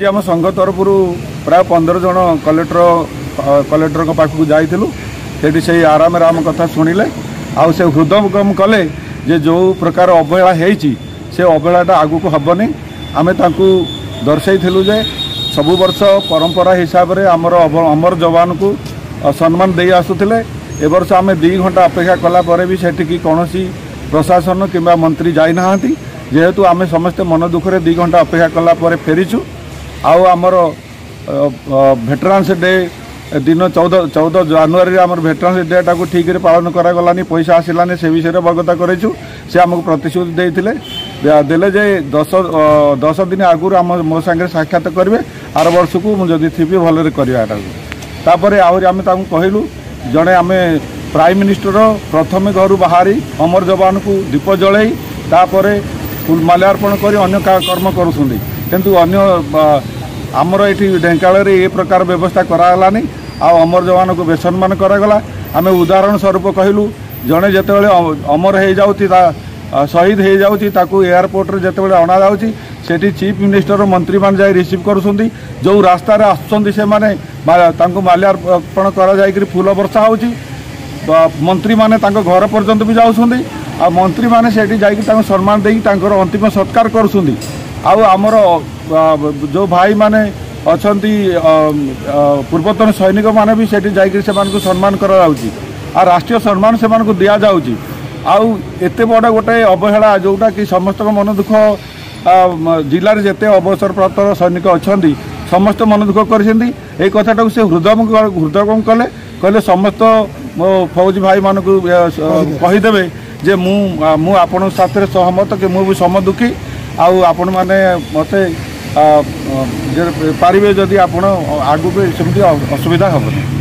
आम संघ तरफ प्राय 15 जन कलेक्टर पाखक जाइलु से आराम राम कथा शुणिले आउ से हृदयगम कले जे जो प्रकार अवहेला से अवहेलाटा आगु को हेनी आम दर्शाइलु जे सबु वर्ष परंपरा हिसाब से आमर अमर जवान को सम्मान दे आसुले ए वर्ष आम 2 घंटा अपेक्षा कला भी सेठी कौन प्रशासन किंबा मंत्री जाई ना जेहेतु आम समस्ते मन दुखरे 2 घंटा अपेक्षा कला फेरीचु आउ आमर भेटरान्स डे दिन 14 जनवरी आम भेटरान्स डेटा को ठीक पालन करागलानी पैसा आसलानी से विषय अवगत करूँ से आमको प्रतिश्रुति देते जे 10 दिन आगुरी आम मो सांगे साक्षात करेंगे आर वर्ष को मुझे थी भल करपर आहरी आम कहलु जड़े आम प्राइम मिनिस्टर प्रथम घर बाहरी अमर जवान को दीप जल फुल माल्यार्पण कर अन्य कर्म करूँ आमर ये ढेंकाल ये प्रकार व्यवस्था करागलानी अमर जवान को बेसम्मान करागला आम उदाहरण स्वरूप कहलु जड़े जिते अमर हो जाऊँगी शहीद हो जाऊँगी एयरपोर्ट रे जिते अणा जाऊँगी सेठी चीफ मिनिस्टर मंत्री मान जाए रिसीव करुँच जो रास्ता आसुँच माल्यार्पण कर फूल वर्षा होची मंत्री माने घर पर्यंत भी जाऊँगी आ मंत्री माने सेठी जाइए सम्मान देकी अंतिम सत्कार करुँच आमर जो भाई माने अछंती पूर्वतन सैनिक माने भी सेठी जाइए सम्मान करा राष्ट्रीय सम्मान से दिया जाउची आउ एते बड़ गोटे अवहेला जोटा कि समस्त मन दुख जिले में जिते अवसर प्राप्त सैनिक अच्छा समस्त मन दुख कर कथाटा से हृदयगम कले कहले समस्त फौज भाई मान को कहीदेवे जे मु आपण साथ सहमत कि मु भी समदुखी आपण मैंने मत पारे जदि आप आगू भी सेमती असुविधा हेनी।